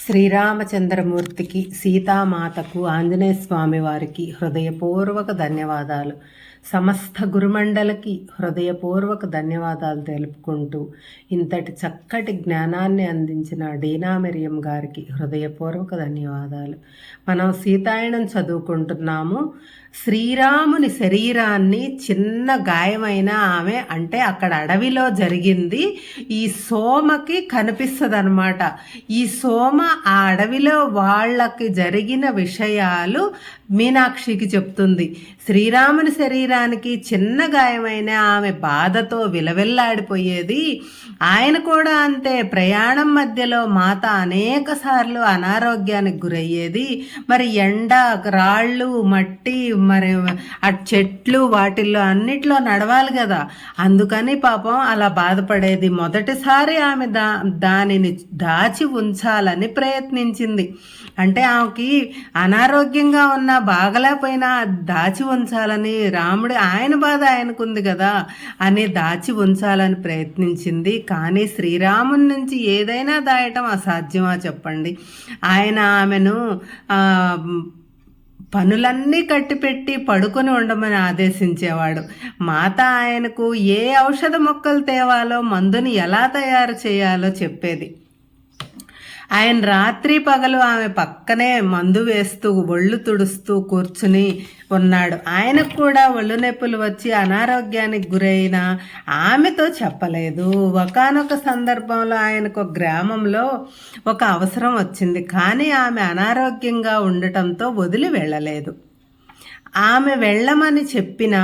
శ్రీరామచంద్రమూర్తికి, సీతామాతకు, ఆంజనేయ స్వామి వారికి హృదయపూర్వక ధన్యవాదాలు. సమస్త గురుమండలికి హృదయపూర్వక ధన్యవాదాలు తెలుపుకుంటూ, ఇంతటి చక్కటి జ్ఞానాన్ని అందించిన డీనా మిరియం గారికి హృదయపూర్వక ధన్యవాదాలు. మనం సీతాయనం చదువుకుంటున్నాము. శ్రీరాముని శరీరాన్ని చిన్న గాయమైన ఆమె, అంటే అక్కడ అడవిలో జరిగింది, ఈ సోమకి కనిపిస్తుంది అనమాట. ఈ సోమ ఆ అడవిలో వాళ్ళకి జరిగిన విషయాలు మీనాక్షికి చెప్తుంది. శ్రీరాముని శరీరానికి చిన్న గాయమైన ఆమె బాధతో విలవిల్లాడిపోయేది. ఆయన కూడా అంతే. ప్రయాణం మధ్యలో మాత అనేక సార్లు అనారోగ్యానికి గురయ్యేది. మరి ఎండ, రాళ్ళు, మట్టి, మరి ఆ చెట్లు, వాటిల్లో అన్నిట్లో నడవాలి కదా, అందుకని పాపం అలా బాధపడేది. మొదటిసారి ఆమె దానిని దాచి ఉంచాలని ప్రయత్నించింది. అంటే ఆమెకి అనారోగ్యంగా ఉన్నా, బాగలేకపోయినా దాచి ఉంచాలని, రాముడు ఆయన బాధ ఆయనకుంది కదా అని దాచి ఉంచాలని ప్రయత్నించింది. కానీ శ్రీరాముని నుంచి ఏదైనా దాయటం అసాధ్యమా చెప్పండి. ఆయన ఆమెను పనులన్నీ కట్టిపెట్టి పడుకొని ఉండమని ఆదేశించేవాడు. మాత ఆయనకు ఏ ఔషధ మొక్కలు తేవాలో, మందుని ఎలా తయారు చేయాలో చెప్పేది. ఆయన రాత్రి పగలు ఆమె పక్కనే మందు వేస్తూ ఒళ్ళు తుడుస్తూ కూర్చుని ఉన్నాడు. ఆయనకు కూడా ఒళ్ళు నొప్పులు వచ్చి అనారోగ్యానికి గురైన ఆమెతో చెప్పలేదు. ఒకానొక సందర్భంలో ఆయనకు గ్రామంలో ఒక అవసరం వచ్చింది, కానీ ఆమె అనారోగ్యంగా ఉండటంతో వదిలి వెళ్ళలేదు. ఆమె వెళ్ళమని చెప్పినా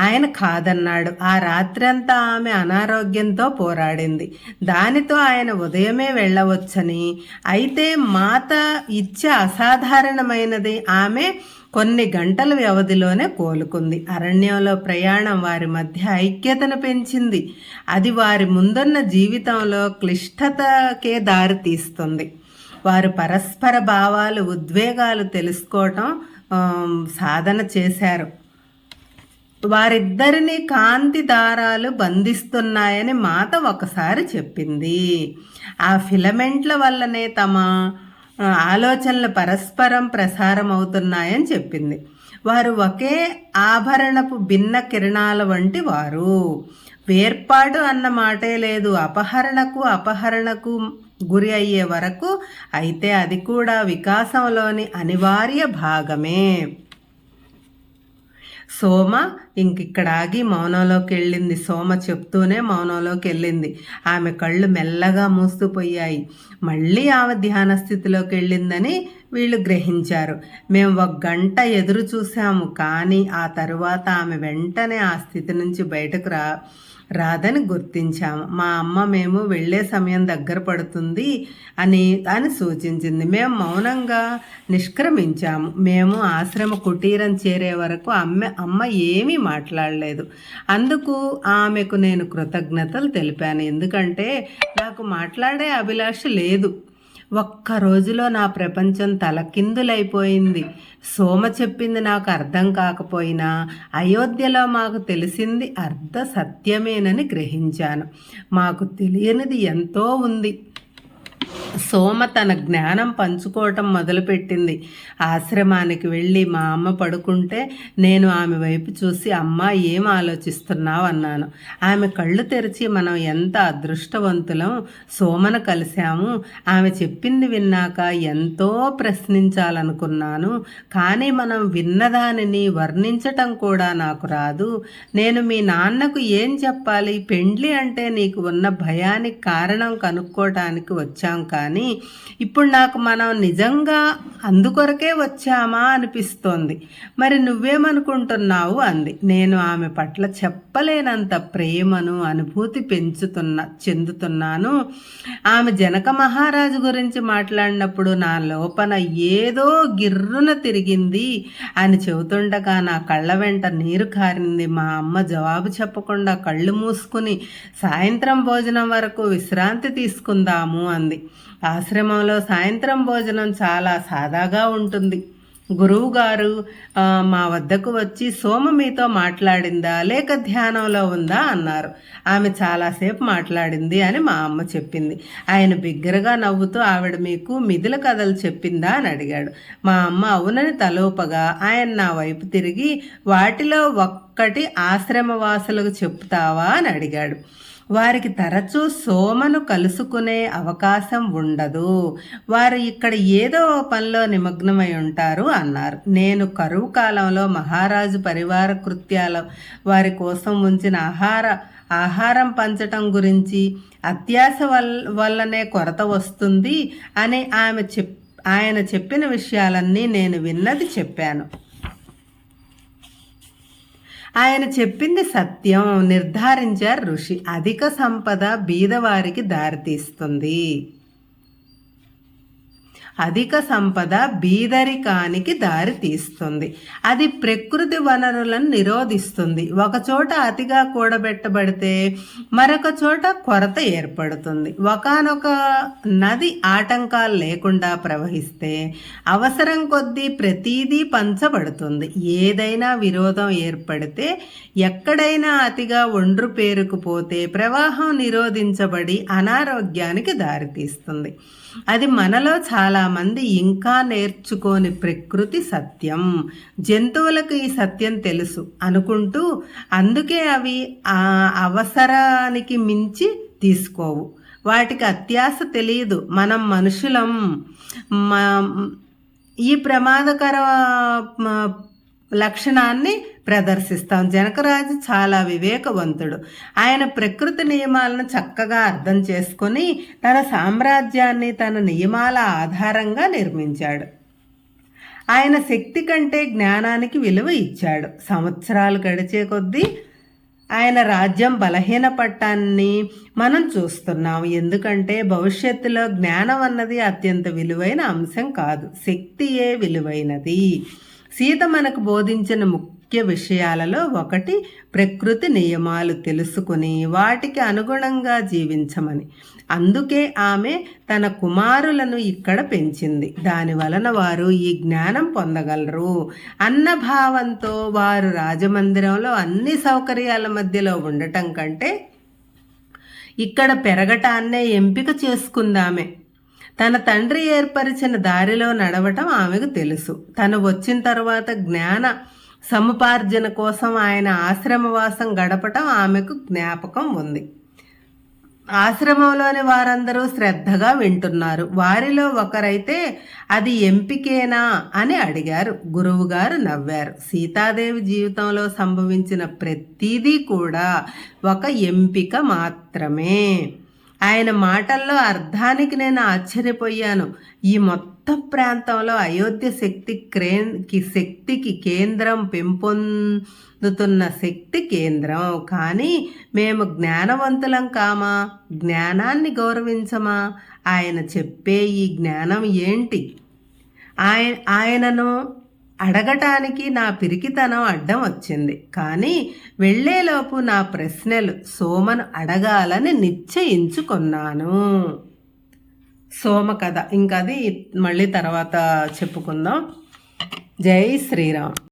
ఆయన కాదన్నాడు. ఆ రాత్రంతా ఆమె అనారోగ్యంతో పోరాడింది. దానితో ఆయన ఉదయమే వెళ్ళవచ్చని, అయితే మాత ఇచ్చే అసాధారణమైనది. ఆమె కొన్ని గంటల వ్యవధిలోనే కోలుకుంది. అరణ్యంలో ప్రయాణం వారి మధ్య ఐక్యతను పెంచింది. అది వారి ముందున్న జీవితంలో క్లిష్టతకే దారి తీస్తుంది. వారు పరస్పర భావాలు, ఉద్వేగాలు తెలుసుకోవటం సాధన చేశారు. వారిద్దరిని కాంతి దారాలు బంధిస్తున్నాయని మాత ఒకసారి చెప్పింది. ఆ ఫిలమెంట్ల వల్లనే తమ ఆలోచనలు పరస్పరం ప్రసారం అవుతున్నాయని చెప్పింది. వారు ఒకే ఆభరణపు భిన్న కిరణాల వంటి వారు. వేర్పాటు అన్న మాటే లేదు. అపహరణకు గురి అయ్యే వరకు అయితే అది కూడా వికాసంలోని అనివార్య భాగమే. సోమ ఇంకిక్కడ ఆగి మౌనంలోకి వెళ్ళింది. సోమ చెప్తూనే మౌనంలోకి వెళ్ళింది. ఆమె కళ్ళు మెల్లగా మూస్తుపోయాయి. మళ్ళీ ఆమె ధ్యాన స్థితిలోకి వెళ్ళిందని వీళ్ళు గ్రహించారు. మేము 1 గంట ఎదురు చూసాము, కానీ ఆ తరువాత ఆమె వెంటనే ఆ స్థితి నుంచి బయటకు రాదని గుర్తించాము. మా అమ్మ మేము వెళ్ళే సమయం దగ్గర పడుతుంది అని సూచించింది. మేము మౌనంగా నిష్క్రమించాము. మేము ఆశ్రమ కుటీరం చేరే వరకు అమ్మ ఏమీ మాట్లాడలేదు. అందుకు ఆమెకు నేను కృతజ్ఞతలు తెలిపాను. ఎందుకంటే నాకు మాట్లాడే అభిలాష లేదు. ఒక్క రోజులో నా ప్రపంచం తలకిందులైపోయింది. సోమ చెప్పింది నాకు అర్థం కాకపోయినా అయోధ్యలో మాకు తెలిసింది అర్ధ సత్యమేనని గ్రహించాను. మాకు తెలియనిది ఎంతో ఉంది. సోమ తన జ్ఞానం పంచుకోవటం మొదలుపెట్టింది. ఆశ్రమానికి వెళ్ళి మా అమ్మ పడుకుంటే నేను ఆమె వైపు చూసి, అమ్మ ఏం ఆలోచిస్తున్నావు అన్నాను. ఆమె కళ్ళు తెరిచి, మనం ఎంత అదృష్టవంతులం, సోమను కలిశాము. ఆమె చెప్పింది విన్నాక ఎంతో ప్రశ్నించాలనుకున్నాను, కానీ మనం విన్నదానిని వర్ణించటం కూడా నాకు రాదు. నేను మీ నాన్నకు ఏం చెప్పాలి? పెండ్లి అంటే నీకు ఉన్న భయానికి కారణం కనుక్కోవటానికి వచ్చాం, కానీ ఇప్పుడు నాకు మనం నిజంగా అందుకొరకే వచ్చామా అనిపిస్తోంది. మరి నువ్వేమనుకుంటున్నావు అంది. నేను ఆమె పట్ల చెప్పలేనంత ప్రేమను, అనుభూతి చెందుతున్నాను. ఆమె జనక మహారాజు గురించి మాట్లాడినప్పుడు నా లోపల ఏదో గిర్రున తిరిగింది అని చెబుతుండగా నా కళ్ళ వెంట నీరు కారింది. మా అమ్మ జవాబు చెప్పకుండా కళ్ళు మూసుకుని, సాయంత్రం భోజనం వరకు విశ్రాంతి తీసుకుందాము అంది. ఆశ్రమంలో సాయంత్రం భోజనం చాలా సాదాగా ఉంటుంది. గురువుగారు మా వద్దకు వచ్చి సోమ మీతో మాట్లాడిందా లేక ధ్యానంలో ఉందా అన్నారు. ఆమె చాలాసేపు మాట్లాడింది అని మా అమ్మ చెప్పింది. ఆయన బిగ్గరగా నవ్వుతూ ఆవిడ మీకు మిథుల కథలు చెప్పిందా అని అడిగాడు. మా అమ్మ అవునని తలోపగా ఆయన నా వైపు తిరిగి వాటిలో ఒక్కటి ఆశ్రమవాసులకు చెప్తావా అని అడిగాడు. వారికి తరచూ సోమను కలుసుకునే అవకాశం ఉండదు, వారు ఇక్కడ ఏదో పనిలో నిమగ్నమై ఉంటారు అన్నారు. నేను కరువు కాలంలో మహారాజు పరివార కృత్యాల వారి కోసం ఉంచిన ఆహారం పంచటం గురించి అత్యాశ వల్లనే కొరత వస్తుంది అని ఆయన చెప్పిన విషయాలన్నీ నేను విన్నది చెప్పాను. ఆయన చెప్పింది సత్యం నిర్ధారించారు ఋషి. అధిక సంపద బీదవారికి దారితీస్తుంది, అధిక సంపద బీదరికానికి దారి తీస్తుంది. అది ప్రకృతి వనరులను నిరోధిస్తుంది. ఒకచోట అతిగా కూడబెట్టబడితే మరొక చోట కొరత ఏర్పడుతుంది. ఒకానొక నది ఆటంకాలు లేకుండా ప్రవహిస్తే అవసరం కొద్దీ ప్రతీదీ పంచబడుతుంది. ఏదైనా విరోధం ఏర్పడితే ఎక్కడైనా అతిగా ఒండ్రు పేరుకుపోతే ప్రవాహం నిరోధించబడి అనారోగ్యానికి దారితీస్తుంది. అది మనలో చాలామంది ఇంకా నేర్చుకోని ప్రకృతి సత్యం. జంతువులకు ఈ సత్యం తెలుసు అనుకుంటూ అందుకే అవి అవసరానికి మించి తీసుకోవు. వాటికి అత్యాశ తెలియదు. మనం మనుషులం ఈ ప్రమాదకర లక్షణాన్ని ప్రదర్శిస్తాం. జనకరాజు చాలా వివేకవంతుడు. ఆయన ప్రకృతి నియమాలను చక్కగా అర్థం చేసుకొని తన సామ్రాజ్యాన్ని తన నియమాల ఆధారంగా నిర్మించాడు. ఆయన శక్తి కంటే జ్ఞానానికి విలువ ఇచ్చాడు. సంవత్సరాలు గడిచే కొద్దీ ఆయన రాజ్యం బలహీనపట్టాన్ని మనం చూస్తున్నాం. ఎందుకంటే భవిష్యత్తులో జ్ఞానం అన్నది అత్యంత విలువైన అంశం కాదు, శక్తియే విలువైనది. సీత మనకు బోధించిన ముఖ్య విషయాలలో ఒకటి ప్రకృతి నియమాలు తెలుసుకుని వాటికి అనుగుణంగా జీవించమని. అందుకే ఆమె తన కుమారులను ఇక్కడ పెంచింది. దాని వలన వారు ఈ జ్ఞానం పొందగలరు అన్న భావంతో వారు రాజమందిరంలో అన్ని సౌకర్యాల మధ్యలో ఉండటం కంటే ఇక్కడ పెరగటాన్నే ఎంపిక చేసుకుందామే. తన తండ్రి ఏర్పరిచిన దారిలో నడవటం ఆమెకు తెలుసు. తను వచ్చిన తర్వాత జ్ఞాన సముపార్జన కోసం ఆయన ఆశ్రమవాసం గడపటం ఆమెకు జ్ఞాపకం ఉంది. ఆశ్రమంలోని వారందరూ శ్రద్ధగా వింటున్నారు. వారిలో ఒకరైతే అది ఎంపికేనా అని అడిగారు. గురువుగారు నవ్వారు. సీతాదేవి జీవితంలో సంభవించిన ప్రతిదీ కూడా ఒక ఎంపిక మాత్రమే. ఆయన మాటల్లో అర్థానికి నేను ఆశ్చర్యపోయాను. ఈ మొత్తం ప్రాంతంలో అయోధ్య శక్తికి కేంద్రం, పెంపొందుతున్న శక్తి కేంద్రం. కానీ మేము జ్ఞానవంతులం కామా? జ్ఞానాన్ని గౌరవించమా? ఆయన చెప్పే ఈ జ్ఞానం ఏంటి? ఆయనను అడగటానికి నా పిరికితనం అడ్డం వచ్చింది. కానీ వెళ్ళేలోపు నా ప్రశ్నలు సోమను అడగాలని నిశ్చయించుకున్నాను. సోమ కథ ఇంకది మళ్ళీ తర్వాత చెప్పుకుందాం. జై శ్రీరామ్.